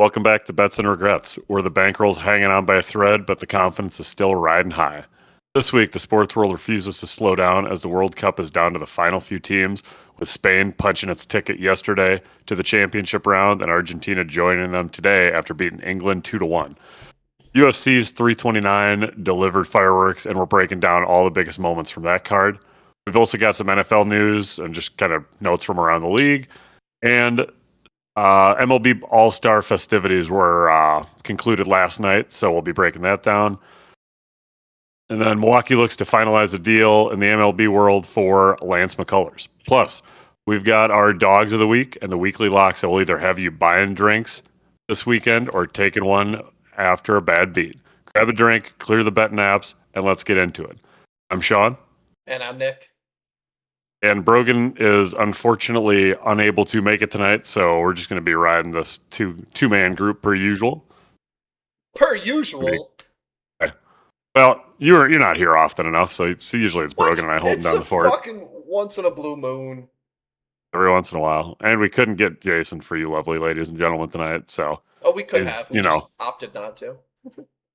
Welcome back to Bets and Regrets, where the bankroll's hanging on by a thread, but the confidence is still riding high. This week, the sports world refuses to slow down as the World Cup is down to the final few teams, with Spain punching its ticket yesterday to the championship round and Argentina joining them today after beating England 2-1. UFC's 329 delivered fireworks, and we're breaking down all the biggest moments from that card. We've also got some NFL news and just kind of notes from around the league. And MLB ALL-STAR festivities were concluded last night, so we'll be breaking that down. And then Milwaukee looks to finalize a deal in the MLB world for Lance McCullers. Plus, we've got our dogs of the week and the weekly locks that will either have you buying drinks this weekend or taking one after a bad beat. Grab a drink, clear the betting apps, and let's get into it. I'm Sean. And I'm Nick. And Brogan is unfortunately unable to make it tonight, so we're just going to be riding this two-man group per usual. Per usual? Okay. Well, you're not here often enough, so usually it's Brogan and I holding down the fort. It's a fucking once in a blue moon. Every once in a while. And we couldn't get Jason for you lovely ladies and gentlemen tonight, so... Oh, we could have. We just opted not to.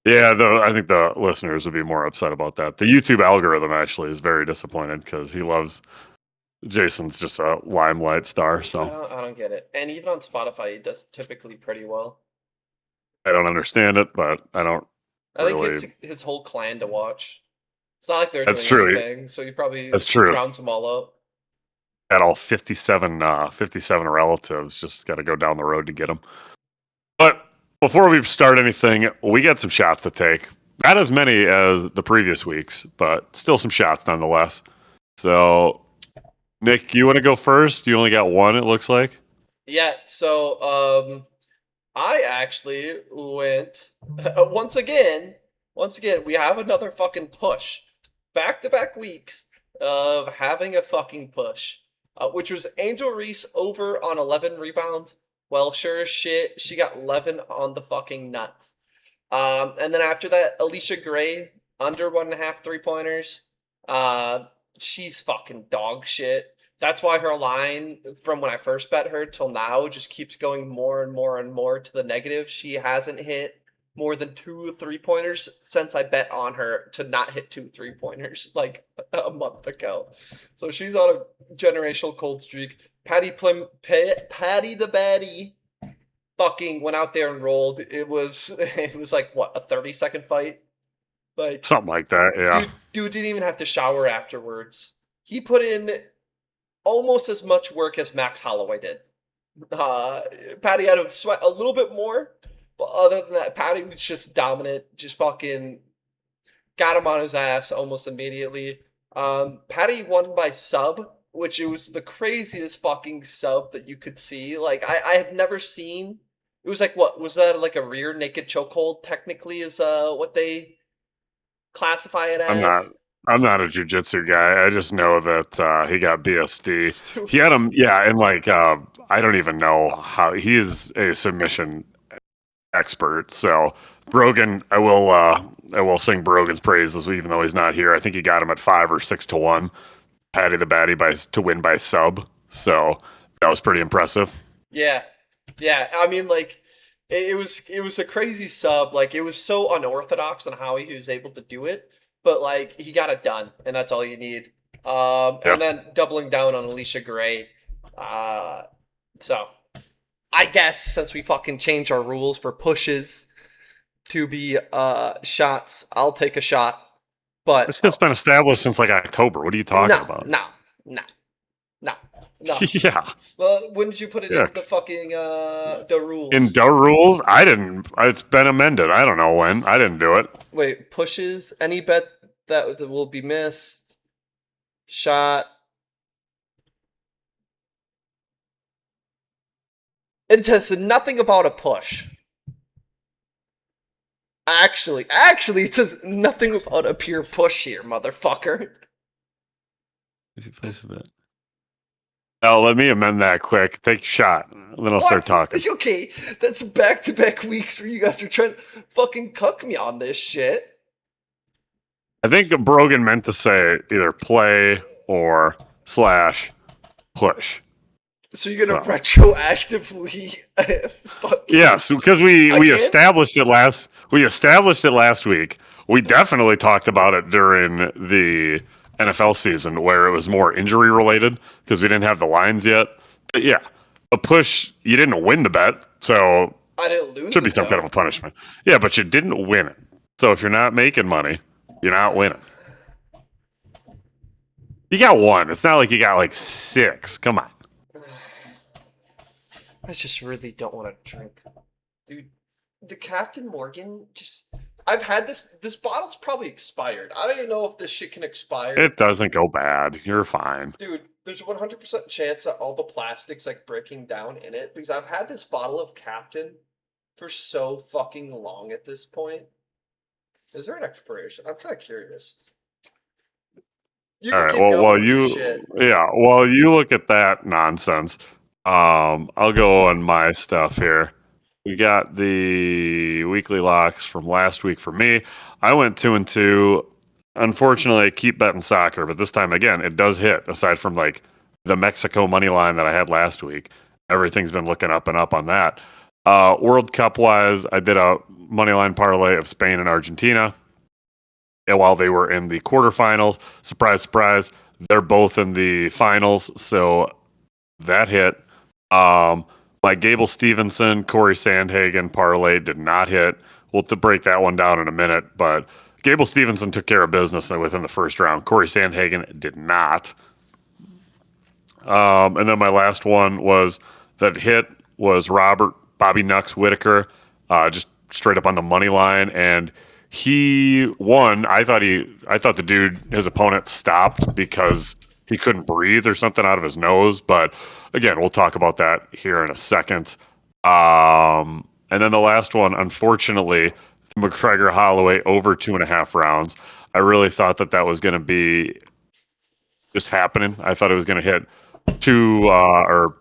Yeah, I think the listeners would be more upset about that. The YouTube algorithm actually is very disappointed because he loves... Jason's just a limelight star, so... I don't get it. And even on Spotify, he does typically pretty well. I don't understand it, but I think it's his whole clan to watch. It's not like they're That's doing true. anything, so he probably That's true. rounds them all up. Got all 57 relatives, just got to go down the road to get them. But before we start anything, we got some shots to take. Not as many as the previous weeks, but still some shots nonetheless. So... Nick, you want to go first? You only got one, it looks like. Yeah, so I actually went once again, we have another fucking push. Back-to-back weeks of having a fucking push. Which was Angel Reese over on 11 rebounds. Well, sure as shit, she got 11 on the fucking nuts. And then after that, Alicia Gray under 1.5 3-pointers. She's fucking dog shit. That's why her line from when I first bet her till now just keeps going more and more and more to the negative. She hasn't hit more than 2 3-pointers since I bet on her to not hit 2 3-pointers like a month ago. So she's on a generational cold streak. Patty the Baddie fucking went out there and rolled. It was like what, a 30-second fight? Like something like that, yeah. Dude didn't even have to shower afterwards. He put in almost as much work as Max Holloway did. Patty had to sweat a little bit more, but other than that, Patty was just dominant. Just fucking got him on his ass almost immediately. Patty won by sub, which it was the craziest fucking sub that you could see. Like, I have never seen... It was like, what? Was that like a rear naked chokehold, technically, is what they classify it as? I'm not a jiu-jitsu guy. I just know that he got BSD. He had him, yeah, and like I don't even know how he is a submission expert. So Brogan, I will sing Brogan's praises even though he's not here. I think he got him at 5 or 6-1. Patty the Baddie to win by sub. So that was pretty impressive. Yeah. I mean, like it was a crazy sub. Like it was so unorthodox on how he was able to do it. But, like, he got it done, and that's all you need. And then doubling down on Alicia Gray. So, I guess since we fucking changed our rules for pushes to be shots, I'll take a shot. But it's been established since, like, October. What are you talking about? No. Yeah. Well, when did you put it in the fucking the rules? In the rules? I didn't. It's been amended. I don't know when. I didn't do it. Wait, pushes? Any bet that will be missed? Shot? It says nothing about a push. Actually, it says nothing about a pure push here, motherfucker. If you place a bet. Oh, let me amend that quick. Take a shot. Then I'll start talking. Okay, that's back-to-back weeks where you guys are trying to fucking cuck me on this shit. I think Brogan meant to say either play or / push. So you're gonna So retroactively fucking yes, because we again? established it last week. We definitely talked about it during the NFL season where it was more injury related because we didn't have the lines yet. But yeah, a push, you didn't win the bet, so I didn't lose should be it some kind though. of a punishment. Yeah, but you didn't win it. So if you're not making money, you're not winning. You got one. It's not like you got like six. Come on. I just really don't want to drink. Dude, the Captain Morgan just I've had this bottle's probably expired. I don't even know if this shit can expire. It doesn't go bad. You're fine. Dude, there's a 100% chance that all the plastic's like breaking down in it because I've had this bottle of Captain for so fucking long at this point. Is there an expiration? I'm kind of curious. You All can right. keep Well, going with your shit. while you look at that nonsense, I'll go on my stuff here. We got the weekly locks from last week for me. I went 2-2. Unfortunately, I keep betting soccer, but this time again, it does hit. Aside from like the Mexico money line that I had last week, everything's been looking up and up on that. World Cup wise, I did a money line parlay of Spain and Argentina. And while they were in the quarterfinals, surprise, surprise, they're both in the finals. So that hit. My Gable Stevenson, Corey Sandhagen parlay did not hit. We'll to break that one down in a minute, but Gable Stevenson took care of business within the first round. Corey Sandhagen did not. And then my last one was that hit was Robert Bobby Nux Whitaker, just straight up on the money line, and he won. I thought the dude, his opponent, stopped because he couldn't breathe or something out of his nose. But again, we'll talk about that here in a second. And then the last one, unfortunately, McGregor Holloway over 2.5 rounds. I really thought that was going to be just happening. I thought it was going to hit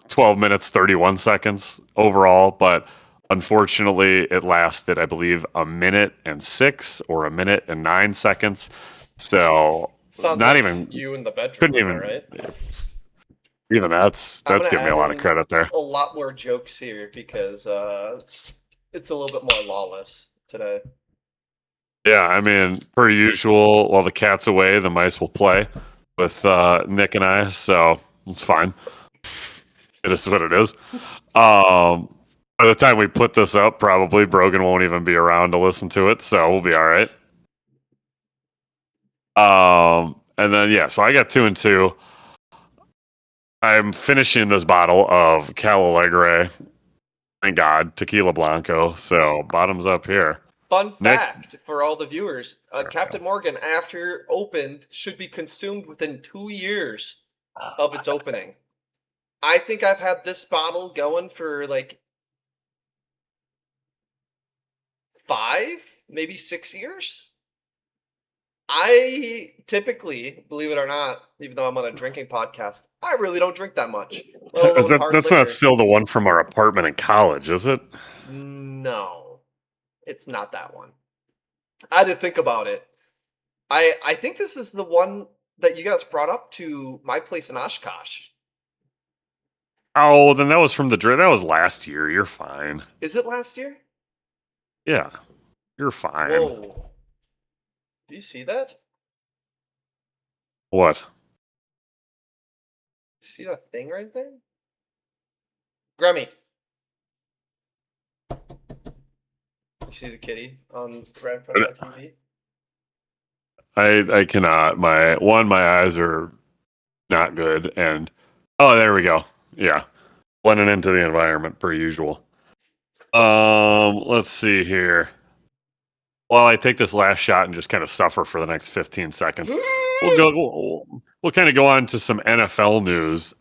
12 minutes 31 seconds overall, but unfortunately it lasted, I believe, 1 minute and 6 or 1 minute and 9 seconds. So Sounds not like even you in the bedroom, couldn't am I even right? even I'm that's gonna giving me a add lot of in credit there. a lot more jokes here because it's a little bit more lawless today. Yeah, I mean, per usual, while the cat's away, the mice will play with Nick and I, so it's fine. It is what it is. By the time we put this up, probably Brogan won't even be around to listen to it, so we'll be all right. And then yeah, so I got 2-2. I'm finishing this bottle of Cal Alegre. Thank God, Tequila Blanco. So bottoms up here. Fun Nick, fact for all the viewers: there we Captain Morgan, after opened, should be consumed within 2 years of its opening. I think I've had this bottle going for like 5, maybe 6 years. I typically, believe it or not, even though I'm on a drinking podcast, I really don't drink that much, let Is alone hard that's not liquor. still the one from our apartment in college, is it? No, it's not that one. I had to think about it. I think this is the one that you guys brought up to my place in Oshkosh. Oh, then that was from the that was last year. You're fine. Is it last year? Yeah, you're fine. Whoa. Do you see that? What? See that thing right there? Grammy. You see the kitty on right in front of my TV? I cannot. My eyes are not good, and oh, there we go. Yeah, blending into the environment per usual. Let's see here. While I take this last shot and just kind of suffer for the next 15 seconds, we'll kind of go on to some NFL news.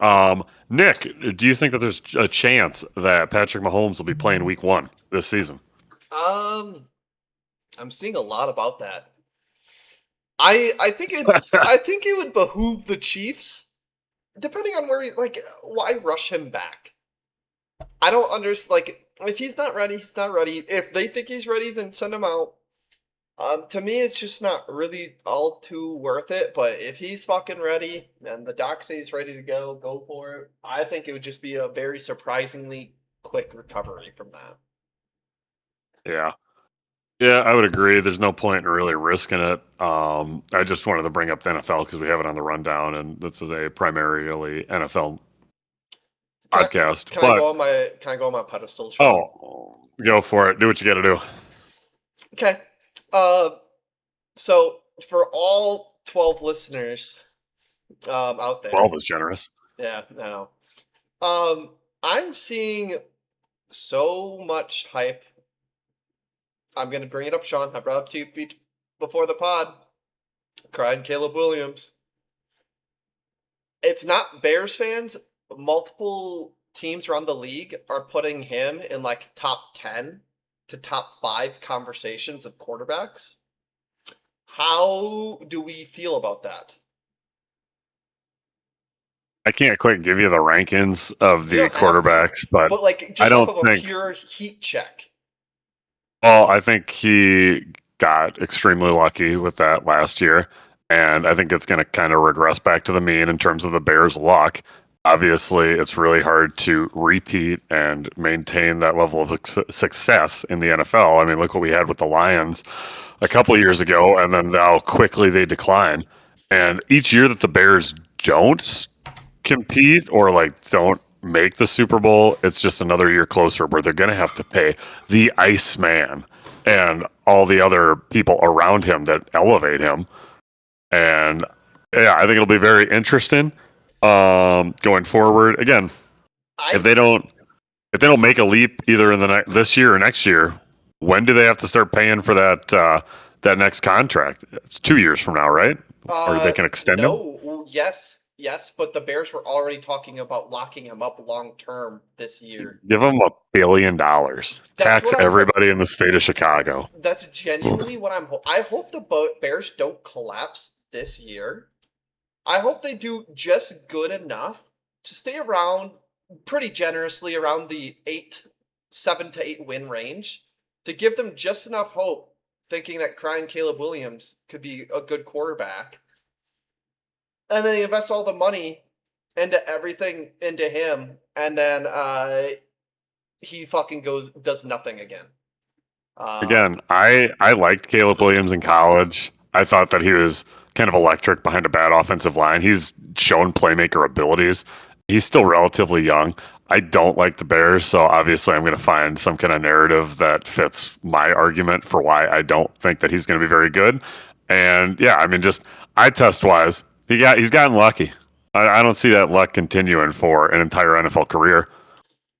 Nick, do you think that there's a chance that Patrick Mahomes will be playing Week 1 this season? I'm seeing a lot about that. I think it would behoove the Chiefs, depending on where he why rush him back? I don't understand. Like, if he's not ready, he's not ready. If they think he's ready, then send him out. To me, it's just not really all too worth it. But if he's fucking ready and the doc says he's ready to go for it. I think it would just be a very surprisingly quick recovery from that. Yeah. Yeah, I would agree. There's no point in really risking it. I just wanted to bring up the NFL because we have it on the rundown, and this is a primarily NFL Can I podcast. can I But go on my can I go on my pedestal, Sean? go for it. Do what you got to do. Okay. Uh, so for all 12 listeners out there, 12 is generous. yeah, I know. I'm seeing so much hype. I'm gonna bring it up, Sean. I brought it up to you before the pod. Crying Caleb Williams. It's not Bears fans. Multiple teams around the league are putting him in like top 10 to top 5 conversations of quarterbacks. How do we feel about that? I can't quite give you the rankings of You the don't have to, quarterbacks, but but like I just off don't of a think. pure heat check. Well, I think he got extremely lucky with that last year, and I think it's going to kind of regress back to the mean in terms of the Bears' luck. Obviously, it's really hard to repeat and maintain that level of success in the NFL. I mean, look what we had with the Lions a couple of years ago, and then how quickly they decline. And each year that the Bears don't compete or like don't make the Super Bowl, it's just another year closer where they're going to have to pay the Iceman and all the other people around him that elevate him. And yeah, I think it'll be very interesting going forward. Again, if I they don't make a leap either in this year or next year, when do they have to start paying for that next contract? It's 2 years from now, right? Or they can extend him. no, yes, but the Bears were already talking about locking him up long term this year. Give them $1 billion. That's Tax what I'm everybody in the state of Chicago. That's genuinely what I hope the Bears don't collapse this year. I hope they do just good enough to stay around pretty generously around the 7 to 8 win range to give them just enough hope, thinking that crying Caleb Williams could be a good quarterback. And then they invest all the money into everything into him, and then he fucking does nothing again. Again, I liked Caleb Williams in college. I thought that he was kind of electric behind a bad offensive line. He's shown playmaker abilities. He's still relatively young. I don't like the Bears, so obviously I'm going to find some kind of narrative that fits my argument for why I don't think that he's going to be very good. And yeah, I mean, just eye test wise, he's gotten lucky. I don't see that luck continuing for an entire NFL career.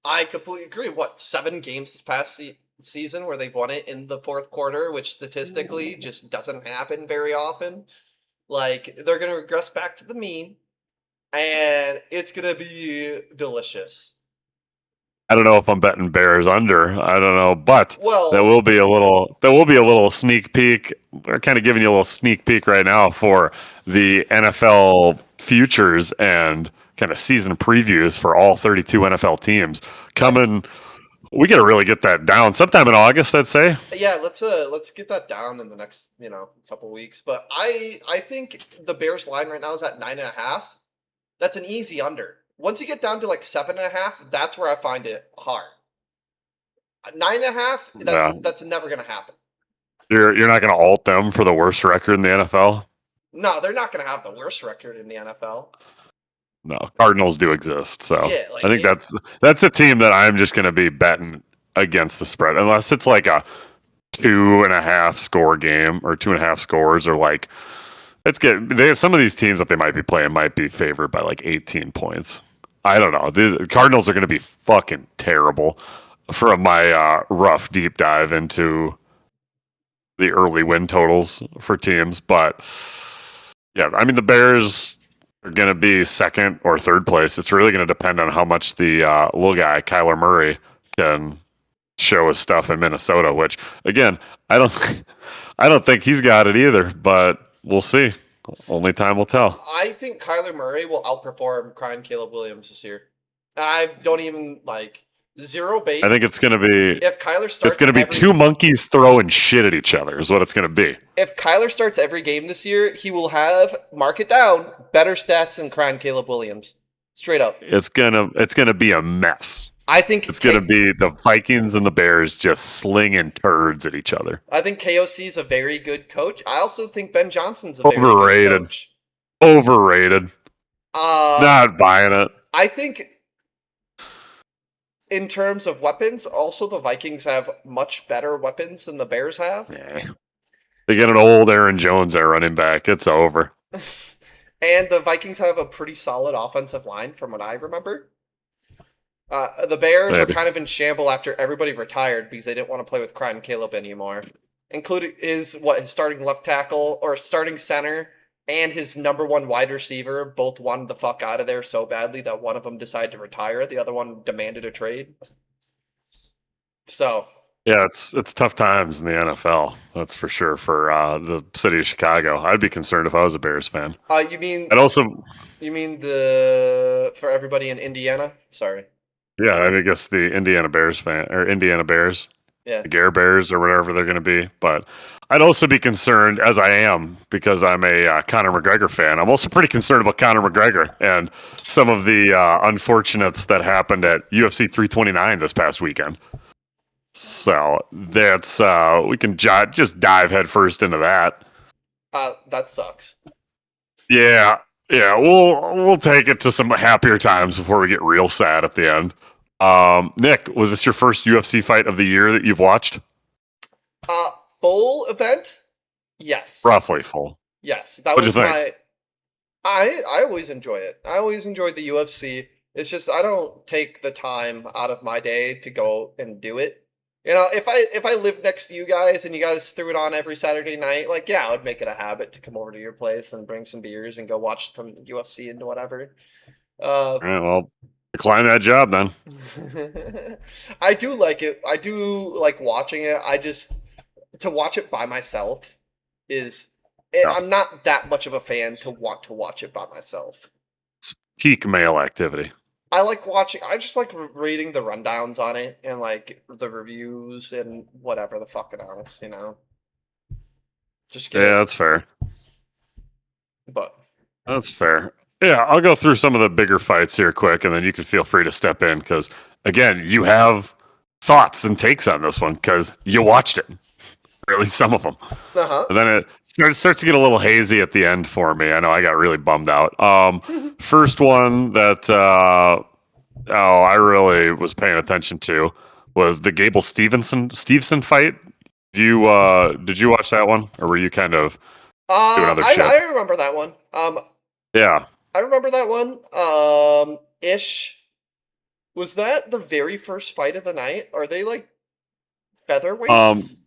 I completely agree. What, 7 games this past season where they've won it in the fourth quarter, which statistically just doesn't happen very often. Like, they're going to regress back to the mean, and it's going to be delicious. I don't know if I'm betting Bears under. I don't know, but Well, there will be a little sneak peek. We're kind of giving you a little sneak peek right now for the NFL futures and kind of season previews for all 32 NFL teams coming. We got to really get that down sometime in August, I'd say. yeah, let's get that down in the next couple weeks. But I think the Bears line right now is at 9.5. That's an easy under. Once you get down to like 7.5, that's where I find it hard. 9.5, that's never gonna happen. You're not going to alt them for the worst record in the NFL. No, they're not gonna have the worst record in the NFL. No, Cardinals do exist, so Yeah, like I think that's a team that I'm just going to be betting against the spread, unless it's like a 2.5 score game or 2.5 scores, or like some of these teams that they might be playing might be favored by like 18 points. I don't know. These Cardinals are going to be fucking terrible from my rough deep dive into the early win totals for teams, but yeah, I mean the Bears are going to be second or third place. It's really going to depend on how much the little guy, Kyler Murray, can show his stuff in Minnesota, which, again, I don't think he's got it either, but we'll see. Only time will tell. I think Kyler Murray will outperform crying Caleb Williams this year. I don't even Zero bait. I think it's going to be If Kyler it's starts going to be two monkeys throwing shit at each other is what it's going to be. If Kyler starts every game this year, he will have, mark it down, better stats than crying Caleb Williams. Straight up. It's gonna be a mess. I think it's gonna be the Vikings and the Bears just slinging turds at each other. I think KOC is a very good coach. I also think Ben Johnson's a very good coach. Overrated. Not buying it. I think in terms of weapons, also the Vikings have much better weapons than the Bears have. Yeah. They get an old Aaron Jones there running back. It's over. And the Vikings have a pretty solid offensive line from what I remember. The Bears are kind of in shamble after everybody retired because they didn't want to play with Crying Caleb anymore. Including his starting left tackle or starting center and his number one wide receiver both wanted the fuck out of there so badly that one of them decided to retire. The other one demanded a trade. So yeah, it's tough times in the NFL. That's for sure for the city of Chicago. I'd be concerned if I was a Bears fan. You mean for everybody in Indiana? Sorry. Yeah, I guess the Indiana Bears fan or Indiana Bears. Yeah. The Gare Bears or whatever they're going to be. But I'd also be concerned, as I am, because I'm a Conor McGregor fan. I'm also pretty concerned about Conor McGregor and some of the unfortunates that happened at UFC 329 this past weekend. So that's we can just dive headfirst into that. That sucks. Yeah, we'll take it to some happier times before we get real sad at the end. Nick, was this your first UFC fight of the year that you've watched? Full event? Yes. Roughly full. Yes. That What'd was you think? I always enjoy it. I always enjoyed the UFC. It's just I don't take the time out of my day to go and do it. You know, if I lived next to you guys and you guys threw it on every Saturday night, like, yeah, I would make it a habit to come over to your place and bring some beers and go watch some UFC and whatever. All right, well, decline that job then. I do like it. I do like watching it. To watch it by myself is... I'm not that much of a fan to want to watch it by myself. It's peak male activity. I like watching. I just like reading the rundowns on it and like the reviews and whatever the fucking else, you know. Just kidding. Yeah, that's fair. But that's fair. Yeah, I'll go through some of the bigger fights here quick, and then you can feel free to step in because, again, you have thoughts and takes on this one because you watched it, or at least some of them. And then it starts to get a little hazy at the end for me. I know I got really bummed out. First one that I really was paying attention to was the Gable Stevenson fight. Did you watch that one, or were you kind of doing other shit? I remember that one. Yeah, I remember that one. Ish. Was that the very first fight of the night? Are they like featherweights?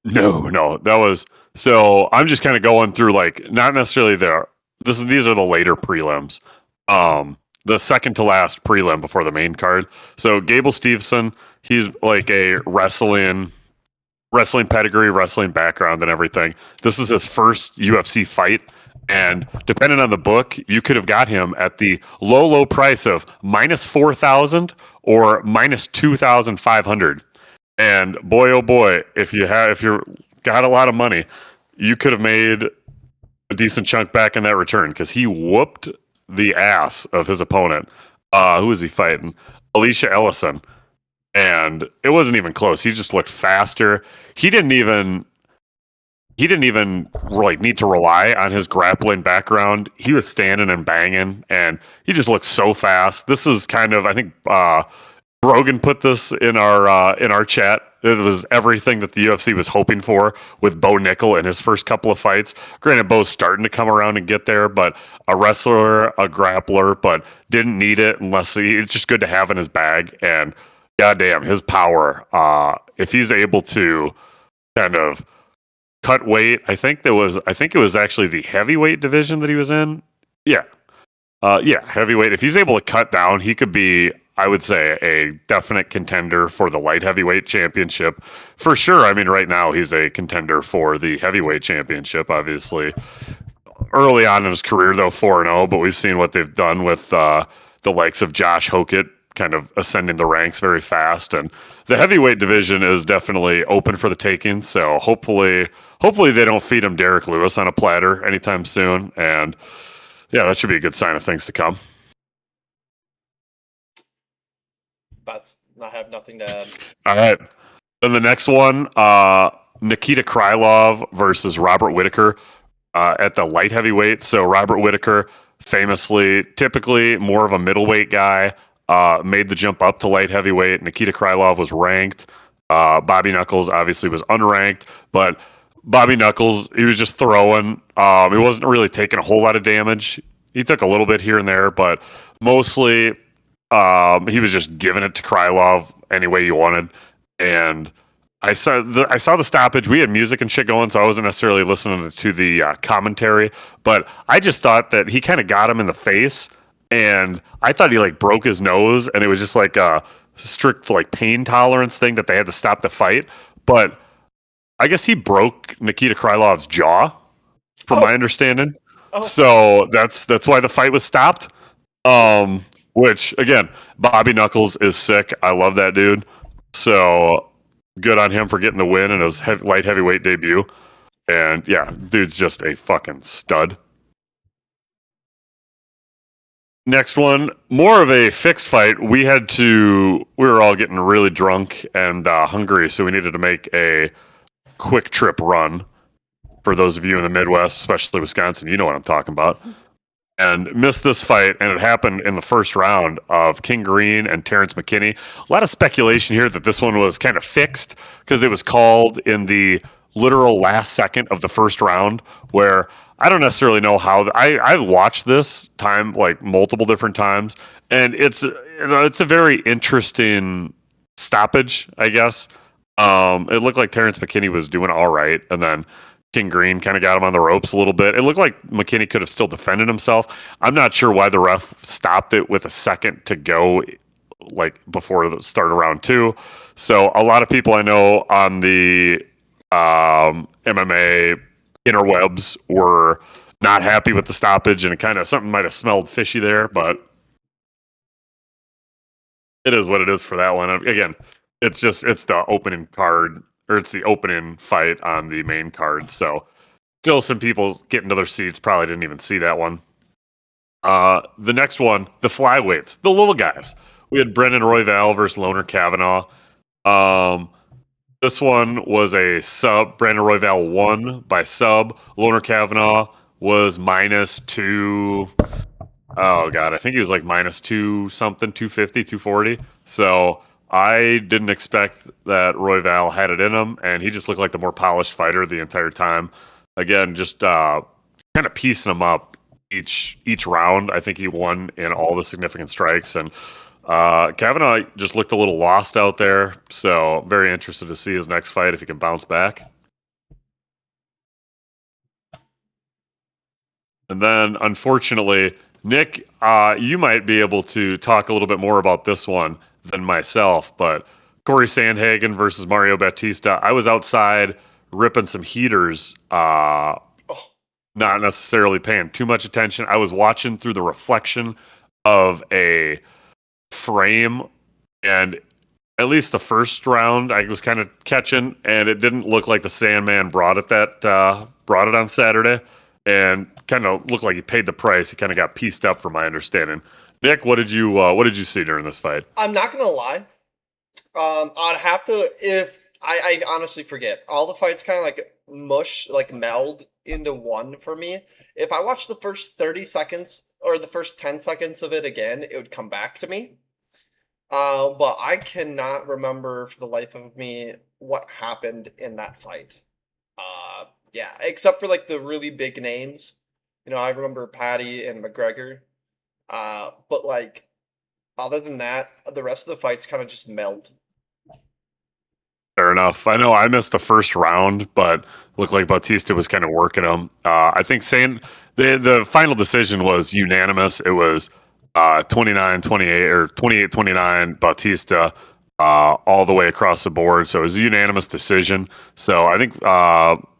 No, that was. So I'm just kind of going through like not necessarily these are the later prelims. The second to last prelim before the main card. So Gable Stevenson, he's like a wrestling pedigree, wrestling background and everything. This is his first UFC fight. And depending on the book, you could have got him at the low price of -4,000 or -2,500. And boy, oh boy, if you got a lot of money, you could have made a decent chunk back in that return because he whooped the ass of his opponent. Who was he fighting? Alicia Ellison. And it wasn't even close. He just looked faster. He didn't even like need to rely on his grappling background. He was standing and banging, and he just looked so fast. This is kind of, I think, Rogan put this in our chat. It was everything that the UFC was hoping for with Bo Nickel in his first couple of fights. Granted, Bo's starting to come around and get there, but a wrestler, a grappler, but didn't need it unless it's just good to have in his bag. And goddamn, his power. If he's able to kind of cut weight, I think it was actually the heavyweight division that he was in. Yeah, heavyweight. If he's able to cut down, he could be, I would say, a definite contender for the light heavyweight championship. For sure. I mean, right now he's a contender for the heavyweight championship, obviously. Early on in his career, though, 4-0, but we've seen what they've done with the likes of Josh Hokett kind of ascending the ranks very fast. And the heavyweight division is definitely open for the taking. So hopefully they don't feed him Derek Lewis on a platter anytime soon. And yeah, that should be a good sign of things to come. I have nothing to add. All right. Then the next one, Nikita Krylov versus Robert Whitaker at the light heavyweight. So Robert Whitaker, famously, typically more of a middleweight guy, made the jump up to light heavyweight. Nikita Krylov was ranked. Bobby Knuckles obviously was unranked, but Bobby Knuckles, he was just throwing. He wasn't really taking a whole lot of damage. He took a little bit here and there, but mostly he was just giving it to Krylov any way you wanted. And I saw the stoppage. We had music and shit going, so I wasn't necessarily listening to the commentary. But I just thought that he kind of got him in the face, and I thought he like broke his nose, and it was just like a strict like pain tolerance thing that they had to stop the fight. But I guess he broke Nikita Krylov's jaw, from my understanding. So that's why the fight was stopped. Which again, Bobby Knuckles is sick. I love that dude. So good on him for getting the win in his light heavyweight debut. And yeah, dude's just a fucking stud. Next one, more of a fixed fight. We were all getting really drunk and hungry, so we needed to make a quick trip run. For those of you in the Midwest, especially Wisconsin, you know what I'm talking about. And missed this fight, and it happened in the first round of King Green and Terrence McKinney. A lot of speculation here that this one was kind of fixed because it was called in the literal last second of the first round, where I don't necessarily know how. I watched this time like multiple different times, and it's a very interesting stoppage, I guess. It looked like Terrence McKinney was doing all right, and then King Green kind of got him on the ropes a little bit. It looked like McKinney could have still defended himself. I'm not sure why the ref stopped it with a second to go, like before the start of round 2. So a lot of people I know on the MMA interwebs were not happy with the stoppage, and it kind of something might have smelled fishy there, but it is what it is for that one. Again, it's the opening card. Or it's the opening fight on the main card. So still some people getting to their seats probably didn't even see that one. The next one, the flyweights, the little guys. We had Brendan Royval versus Loner Kavanaugh. This one was a sub. Brendan Royval won by sub. Loner Kavanaugh was -2. Oh, God. I think he was like -2 something, 250, 240. So I didn't expect that Royval had it in him, and he just looked like the more polished fighter the entire time. Again, just kind of piecing him up each round. I think he won in all the significant strikes, and Kavanaugh just looked a little lost out there. So very interested to see his next fight if he can bounce back. And then, unfortunately, Nick, you might be able to talk a little bit more about this one than myself, but Corey Sandhagen versus Mario Bautista. I was outside ripping some heaters, not necessarily paying too much attention. I was watching through the reflection of a frame, and at least the first round I was kind of catching, and it didn't look like the Sandman brought it on Saturday, and kind of looked like he paid the price. He kind of got pieced up, from my understanding. Nick, what did you see during this fight? I'm not gonna lie. I'd have to, if I honestly forget. All the fights kind of like mush, like meld into one for me. If I watch the first 30 seconds or the first 10 seconds of it again, it would come back to me. But I cannot remember for the life of me what happened in that fight. Yeah, except for like the really big names. I remember Patty and McGregor. But like, other than that, the rest of the fights kind of just melt. Fair enough. I know I missed the first round, but looked like Bautista was kind of working him. I think saying the final decision was unanimous. It was 29-28 or 28-29 Bautista all the way across the board. So it was a unanimous decision. So I think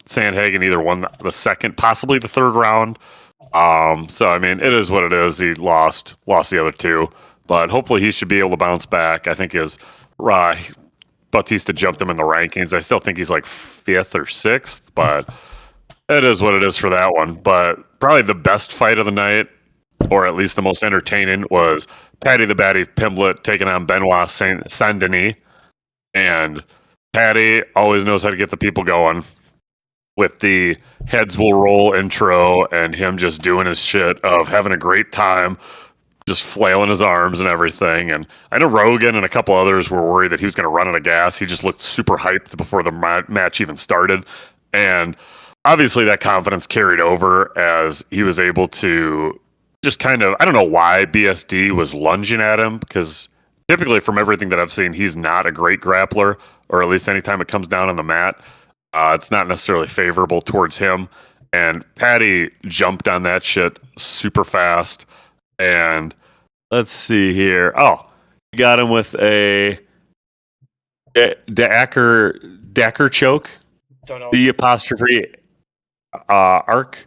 Sandhagen either won the second, possibly the third round. So I mean, it is what it is. He lost the other two, but hopefully he should be able to bounce back. I think his Bautista jumped him in the rankings. I still think he's like 5th or 6th, but it is what it is for that one. But probably the best fight of the night, or at least the most entertaining, was Paddy the Baddy Pimblett taking on Benoit Saint-Denis. And Paddy always knows how to get the people going with the heads will roll intro and him just doing his shit of having a great time, just flailing his arms and everything. And I know Rogan and a couple others were worried that he was going to run out of gas. He just looked super hyped before the match even started. And obviously that confidence carried over as he was able to just kind of, I don't know why BSD was lunging at him, because typically from everything that I've seen, he's not a great grappler, or at least anytime it comes down on the mat, it's not necessarily favorable towards him. And Paddy jumped on that shit super fast. And let's see here. Oh, he got him with a Dacker choke. Don't know. The apostrophe arc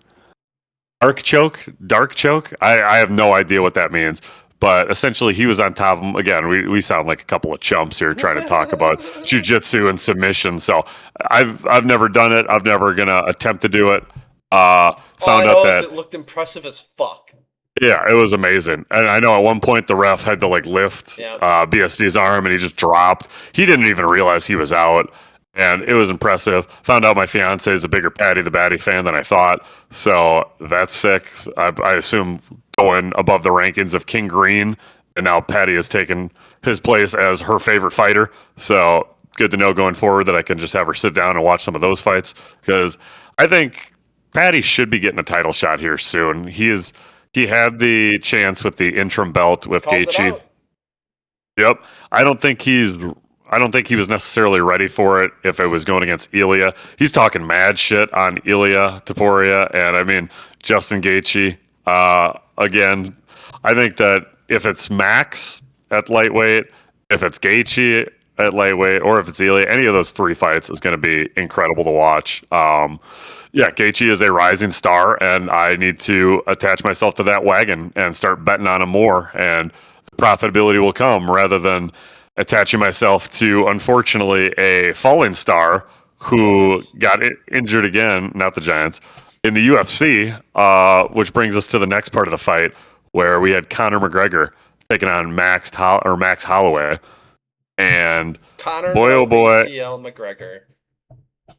choke, dark choke. I have no idea what that means. But essentially, he was on top of him. Again, we sound like a couple of chumps here trying to talk about jiu-jitsu and submission. So I've never done it. I'm never gonna attempt to do it. Found out that it looked impressive as fuck. Yeah, it was amazing. And I know at one point the ref had to like lift BSD's arm, and he just dropped. He didn't even realize he was out. And it was impressive. Found out my fiance is a bigger Paddy the Baddy fan than I thought. So that's sick. I assume going above the rankings of King Green. And now Paddy has taken his place as her favorite fighter. So good to know going forward that I can just have her sit down and watch some of those fights. Because I think Paddy should be getting a title shot here soon. He had the chance with the interim belt with Gaethje. Yep. I don't think he was necessarily ready for it if it was going against Ilya. He's talking mad shit on Ilya Topuria, and I mean Justin Gaethje. Again, I think that if it's Max at lightweight, if it's Gaethje at lightweight, or if it's Ilya, any of those 3 fights is going to be incredible to watch. Gaethje is a rising star, and I need to attach myself to that wagon and start betting on him more, and the profitability will come rather than attaching myself to, unfortunately, a falling star who got injured again, not the Giants, in the UFC, which brings us to the next part of the fight, where we had Conor McGregor taking on Max Holloway. And Conor boy, oh boy, ACL McGregor.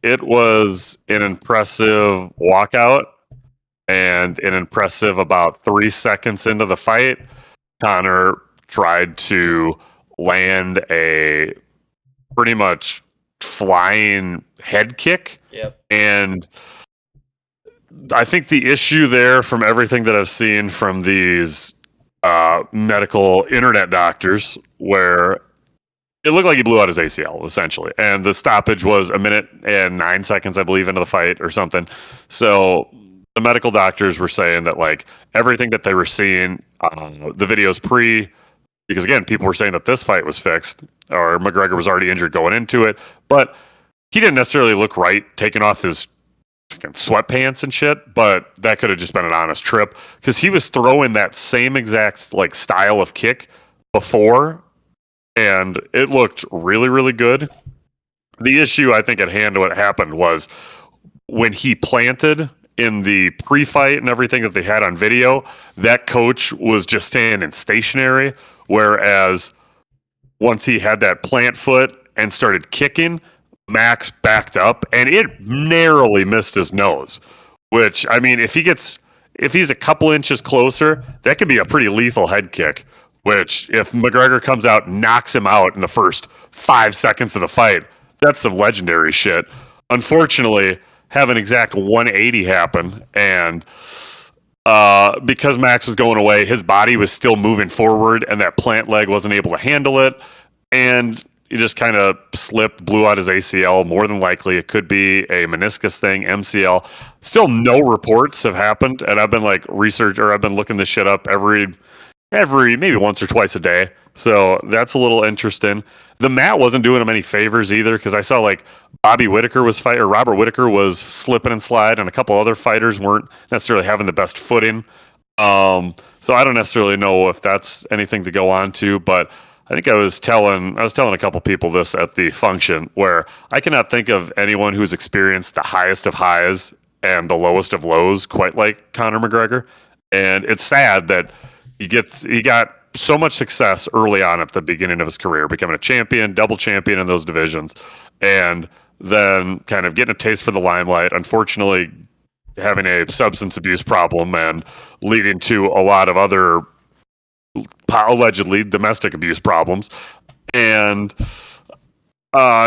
It was an impressive walkout and an impressive about 3 seconds into the fight. Conor tried to land a pretty much flying head kick. Yep. And I think the issue there, from everything that I've seen from these medical internet doctors, where it looked like he blew out his ACL, essentially. And the stoppage was 1 minute and 9 seconds, I believe, into the fight or something. So the medical doctors were saying that, like, everything that they were seeing, the videos because again, people were saying that this fight was fixed, or McGregor was already injured going into it, but he didn't necessarily look right taking off his sweatpants and shit, but that could have just been an honest trip, because he was throwing that same exact like style of kick before, and it looked really, really good. The issue I think at hand, what happened was when he planted in the pre-fight and everything that they had on video, that coach was just standing stationary, whereas once he had that plant foot and started kicking, Max backed up and it narrowly missed his nose, which, I mean, if he's a couple inches closer, that could be a pretty lethal head kick, which if McGregor comes out and knocks him out in the first 5 seconds of the fight, that's some legendary shit. Unfortunately, have an exact 180 happen, and because Max was going away, his body was still moving forward, and that plant leg wasn't able to handle it, and he just kind of slipped, blew out his ACL. More than likely, it could be a meniscus thing, MCL. Still, no reports have happened, and I've been I've been looking this shit up every maybe once or twice a day. So that's a little interesting. The mat wasn't doing him any favors either, because I saw like Robert Whitaker was slipping and slide, and a couple other fighters weren't necessarily having the best footing. So I don't necessarily know if that's anything to go on to, but I think I was telling a couple people this at the function where I cannot think of anyone who's experienced the highest of highs and the lowest of lows quite like Conor McGregor. And it's sad that he got so much success early on at the beginning of his career, becoming a champion, double champion in those divisions, and then kind of getting a taste for the limelight. Unfortunately, having a substance abuse problem and leading to a lot of other allegedly domestic abuse problems, and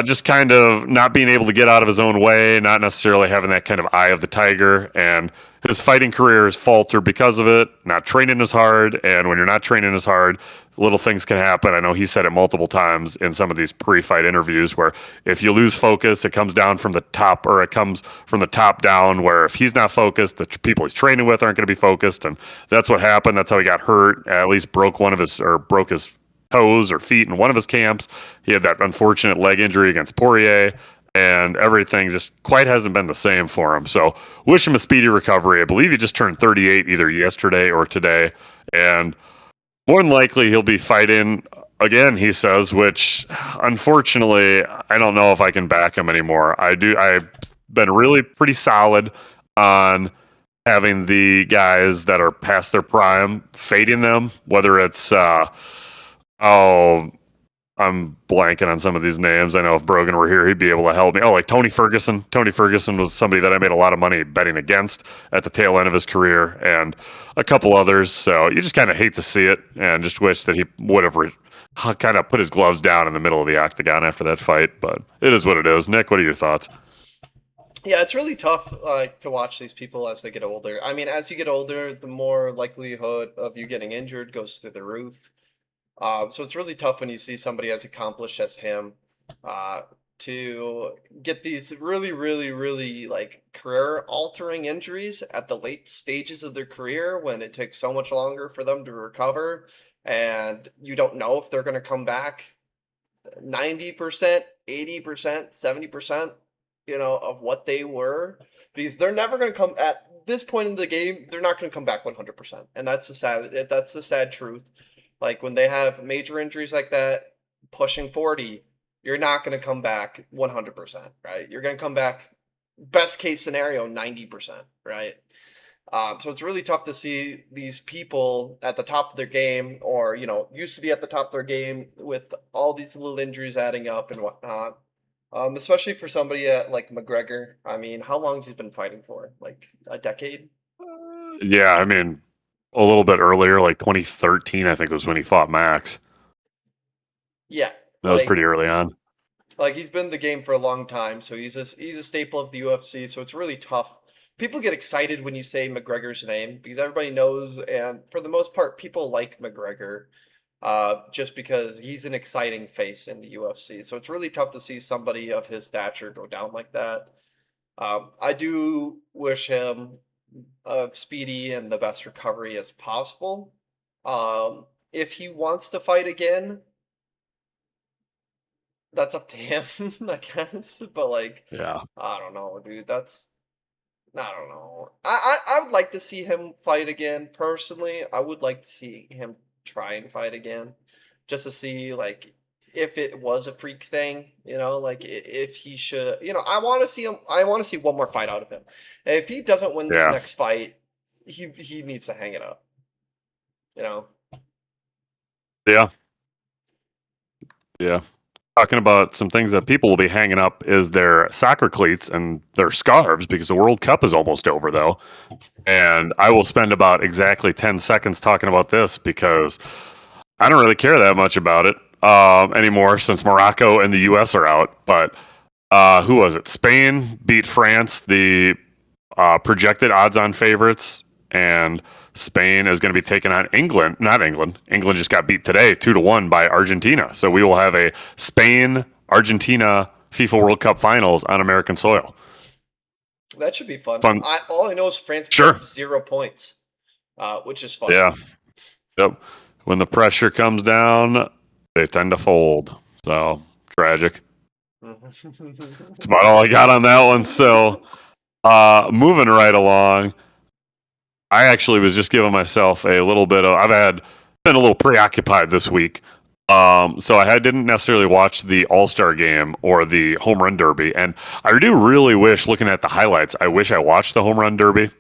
just kind of not being able to get out of his own way, not necessarily having that kind of eye of the tiger, and his fighting career has faltered because of it, not training as hard, and when you're not training as hard, little things can happen. I know he said it multiple times in some of these pre-fight interviews where if you lose focus, it comes down from the top, or it comes from the top down, where if he's not focused, the people he's training with aren't going to be focused, and that's what happened. That's how he got hurt, at least broke his toes or feet in one of his camps. He had that unfortunate leg injury against Poirier, and everything just quite hasn't been the same for him. So wish him a speedy recovery. I believe he just turned 38 either yesterday or today, and more than likely he'll be fighting again, he says, which unfortunately I don't know if I can back him anymore. I've been really pretty solid on having the guys that are past their prime, fading them, whether it's I'm blanking on some of these names. I know if Brogan were here, he'd be able to help me. Oh, like Tony Ferguson. Tony Ferguson was somebody that I made a lot of money betting against at the tail end of his career, and a couple others. So you just kind of hate to see it, and just wish that he would have kind of put his gloves down in the middle of the octagon after that fight. But it is what it is. Nick, what are your thoughts? Yeah, it's really tough to watch these people as they get older. I mean, as you get older, the more likelihood of you getting injured goes through the roof. So it's really tough when you see somebody as accomplished as him uh, to get these really, really, really like career altering injuries at the late stages of their career when it takes so much longer for them to recover. And you don't know if they're going to come back 90%, 80%, 70%, of what they were, because they're never going to come at this point in the game, they're not going to come back 100%. And that's the sad truth. Like when they have major injuries like that, pushing 40, you're not going to come back 100%, right? You're going to come back best case scenario 90%, right? So it's really tough to see these people at the top of their game, or used to be at the top of their game, with all these little injuries adding up and whatnot. Especially for somebody like McGregor. I mean, how long has he been fighting for? Like a decade? Yeah, I mean, a little bit earlier, like 2013, I think was when he fought Max. Yeah, That was pretty early on. like he's been in the game for a long time, so he's a staple of the UFC. So it's really tough. People get excited when you say McGregor's name because everybody knows, and for the most part, people like McGregor. Just because he's an exciting face in the UFC. So it's really tough to see somebody of his stature go down like that. I do wish him a speedy and the best recovery as possible. If he wants to fight again, that's up to him, I guess. But like, Yeah. I don't know, dude. I don't know. I would like to see him fight again. Personally, I would like to see him try and fight again, just to see like if it was a freak thing. Like if he should. I want to see him. I want to see one more fight out of him. And if he doesn't win this Yeah. next fight, he needs to hang it up. You know. Yeah. Yeah. Talking about some things that people will be hanging up is their soccer cleats and their scarves, because the World Cup is almost over, though. And I will spend about exactly 10 seconds talking about this because I don't really care that much about it anymore since Morocco and the US are out. But who was it? Spain beat France, the projected odds-on favorites, and Spain is going to be taking on England. Not England. England just got beat today, 2-1 by Argentina. So we will have a Spain-Argentina FIFA World Cup Finals on American soil. That should be fun. Fun. All I know is France put Sure. up 0 points, which is fun. Yeah. Yep. When the pressure comes down, they tend to fold. So tragic. That's about all I got on that one. So moving right along. I actually was just giving myself a little bit of. Been a little preoccupied this week, so I didn't necessarily watch the All-Star game or the Home Run Derby, and I do really wish, looking at the highlights, I wish I watched the Home Run Derby.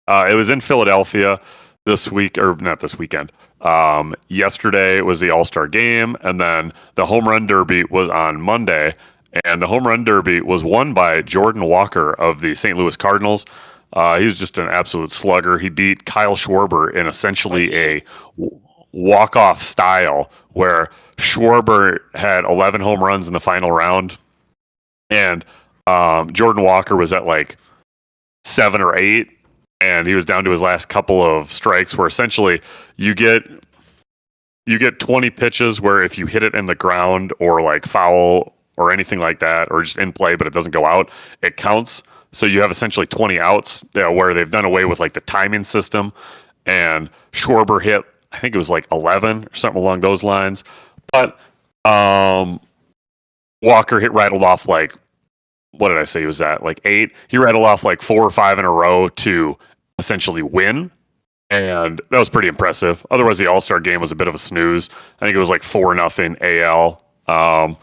It was in Philadelphia this week, or not this weekend. Yesterday was the All-Star game, and then the Home Run Derby was on Monday, and the Home Run Derby was won by Jordan Walker of the St. Louis Cardinals. He was just an absolute slugger. He beat Kyle Schwarber in essentially a walk-off style where Schwarber had 11 home runs in the final round, and Jordan Walker was at like 7 or 8, and he was down to his last couple of strikes where essentially you get 20 pitches where if you hit it in the ground or like foul or anything like that, or just in play but it doesn't go out, it counts. So you have essentially 20 outs, where they've done away with like the timing system, and Schwarber hit, I think it was like 11 or something along those lines. But Walker rattled off like, what did I say he was at? Like 8. He rattled off like 4 or 5 in a row to essentially win. And that was pretty impressive. Otherwise, the All-Star game was a bit of a snooze. I think it was like 4-0 AL.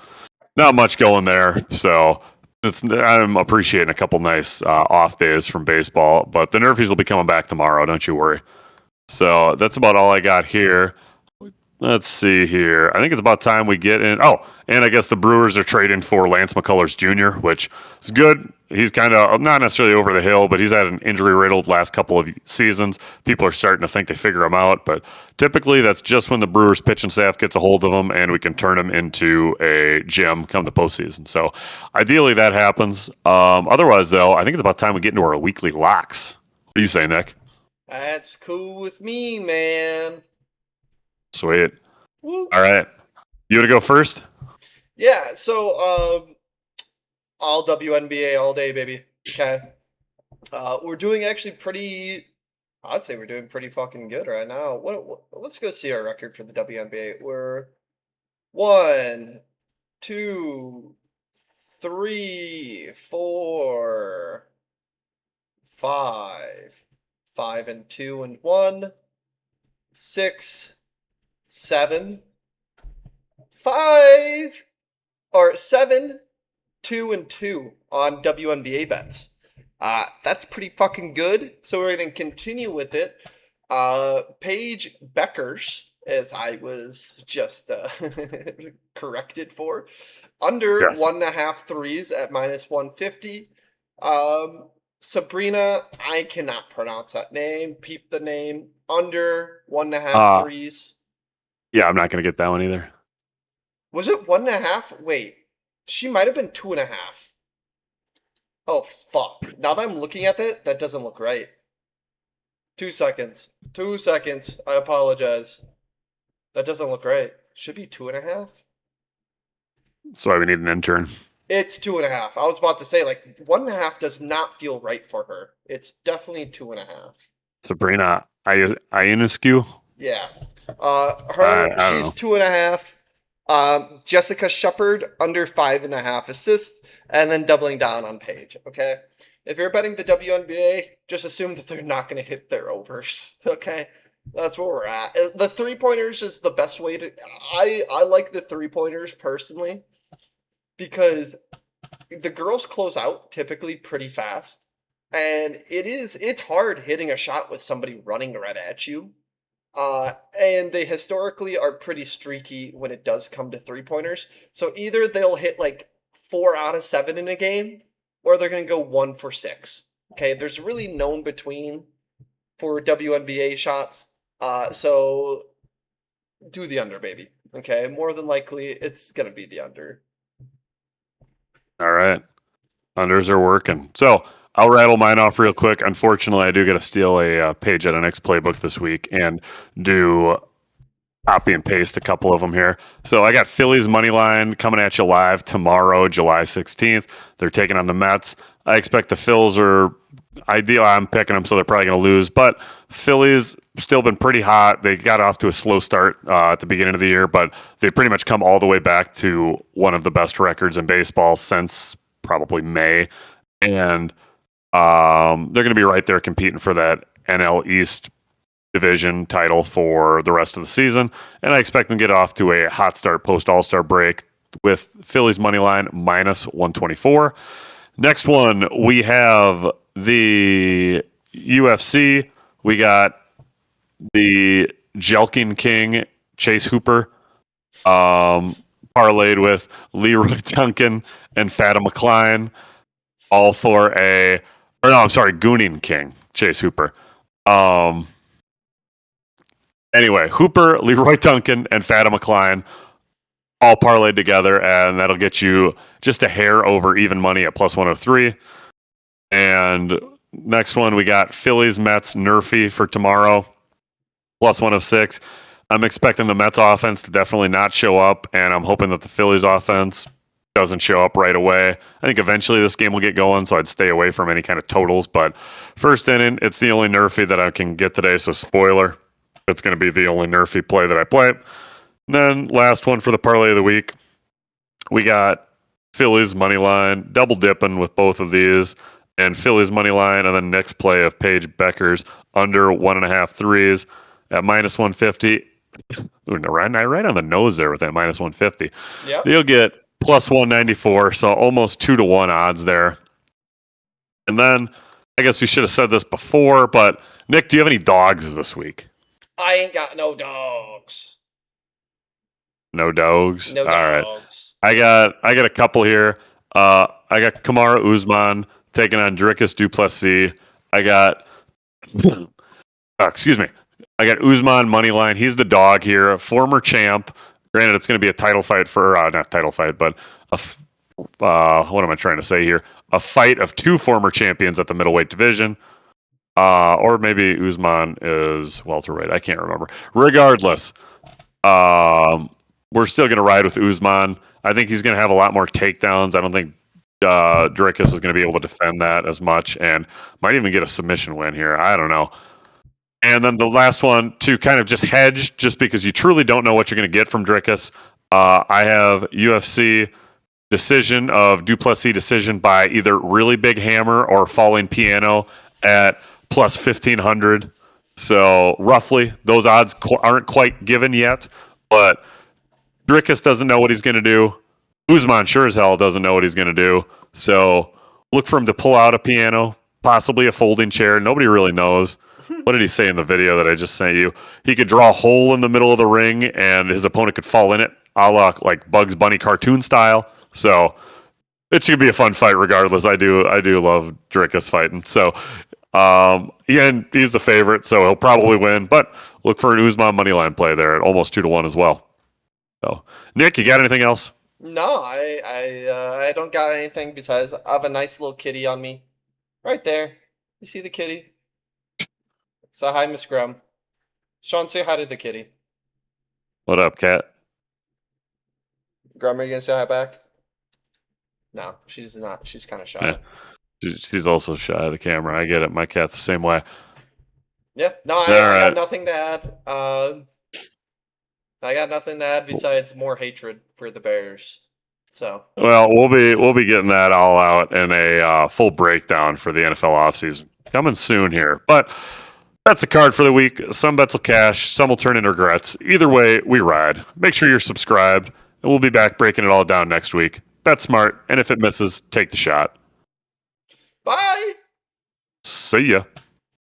Not much going there. So I'm appreciating a couple nice off days from baseball. But the Nerfies will be coming back tomorrow. Don't you worry. So that's about all I got here. Let's see here. I think it's about time we get in. Oh, and I guess the Brewers are trading for Lance McCullers Jr., which is good. He's kind of not necessarily over the hill, but he's had an injury-riddled last couple of seasons. People are starting to think they figure him out, but typically that's just when the Brewers pitching staff gets a hold of him and we can turn him into a gem come the postseason. So ideally that happens. Otherwise, though, I think it's about time we get into our weekly locks. What do you say, Nick? That's cool with me, man. Sweet. Woo. All right. You want to go first? Yeah, so all WNBA all day, baby. Okay. We're doing actually I'd say we're doing pretty fucking good right now. Let's go see our record for the WNBA. We're 1, 2, 3, 4, 5, 5 and 2 and 1, 6, 7, 5, or 7, 2 and 2 on WNBA bets. That's pretty fucking good. So we're going to continue with it. Paige Beckers, as I was just corrected for, under Yes. 1.5 threes at -150. Sabrina, I cannot pronounce that name. Peep the name. Under 1.5 threes. Yeah, I'm not going to get that one either. Was it 1.5? Wait, she might have been 2.5. Oh, fuck. Now that I'm looking at it, that doesn't look right. 2 seconds. 2 seconds. I apologize. That doesn't look right. Should be 2.5. That's why we need an intern. It's 2.5. I was about to say, like, 1.5 does not feel right for her. It's definitely 2.5. Sabrina Ionescu? Yeah. She's 2.5. Jessica Shepard, under 5.5 assists, and then doubling down on Paige, okay? If you're betting the WNBA, just assume that they're not going to hit their overs, okay? That's where we're at. The three-pointers is the best way to... I like the three-pointers, personally, because the girls close out typically pretty fast, and it's hard hitting a shot with somebody running right at you. And they historically are pretty streaky when it does come to three-pointers. So either they'll hit like 4 out of 7 in a game, or they're going to go 1 for 6. Okay, there's really no in between for WNBA shots. So do the under, baby. Okay, more than likely it's going to be the under. All right. Unders are working. So I'll rattle mine off real quick. Unfortunately, I do got to steal a page at an X playbook this week and do copy and paste a couple of them here. So I got Phillies money line coming at you live tomorrow, July 16th. They're taking on the Mets. I expect the Phils are ideal. I'm picking them, so they're probably going to lose. But Phillies still been pretty hot. They got off to a slow start at the beginning of the year, but they pretty much come all the way back to one of the best records in baseball since probably May. And they're going to be right there competing for that NL East division title for the rest of the season, and I expect them to get off to a hot start post All-Star break with Phillies money line -124. Next one, we have the UFC. We got the Jelking King, Chase Hooper, parlayed with Leroy Duncan and Fatima McCline, all for Gooning King, Chase Hooper. Anyway, Hooper, Leroy Duncan, and Fatima McCline all parlayed together, and that'll get you just a hair over even money at +103. And next one, we got Phillies, Mets, NEWSThe for tomorrow, +106. I'm expecting the Mets offense to definitely not show up, and I'm hoping that the Phillies offense doesn't show up right away. I think eventually this game will get going, so I'd stay away from any kind of totals. But first inning, it's the only NEWSThe that I can get today, so spoiler, it's going to be the only NEWSThe play that I play. And then last one for the parlay of the week, we got Phillies money line, double dipping with both of these, and Phillies money line, and then next play of Paige Becker's under 1.5 threes at -150. Ooh, right on the nose there with that -150. Yeah, You'll get +194, so almost 2-to-1 odds there. And then I guess we should have said this before, but Nick, do you have any dogs this week? I ain't got no dogs. No dogs. No All right. dogs. I got a couple here. I got Kamaru Usman taking on Dricus du Plessis. I got excuse me. I got Usman money line. He's the dog here, former champ. Granted, it's going to be a title fight for not title fight, but what am I trying to say here? A fight of two former champions at the middleweight division. Or maybe Usman is welterweight. I can't remember. Regardless, we're still going to ride with Usman. I think he's going to have a lot more takedowns. I don't think Dricus is going to be able to defend that as much, and might even get a submission win here. I don't know. And then the last one to kind of just hedge, just because you truly don't know what you're going to get from Dricus. I have UFC decision of du Plessis decision by either really big hammer or falling piano at +1,500. So roughly, those odds aren't quite given yet, but Dricus doesn't know what he's going to do. Usman sure as hell doesn't know what he's going to do. So look for him to pull out a piano, possibly a folding chair. Nobody really knows. What did he say in the video that I just sent you? He could draw a hole in the middle of the ring, and his opponent could fall in it, a la like Bugs Bunny cartoon style. So it should be a fun fight regardless. I do love Dricus fighting. So he's the favorite, so he'll probably win. But look for an Usman moneyline play there at almost 2-to-1 as well. So Nick, you got anything else? No, I don't got anything besides I have a nice little kitty on me. Right there. You see the kitty? Say hi, Miss Grum. Sean, say hi to the kitty. What up, cat? Grum, are you gonna say hi back? No, she's not. She's kind of shy. Yeah. She's also shy of the camera. I get it. My cat's the same way. Yeah. No, I got nothing to add. I got nothing to add besides more hatred for the Bears. So. Well, we'll be getting that all out in a full breakdown for the NFL offseason coming soon here. But that's the card for the week. Some bets will cash, some will turn into regrets. Either way, we ride. Make sure you're subscribed, and we'll be back breaking it all down next week. Bet smart, and if it misses, take the shot. Bye. See ya.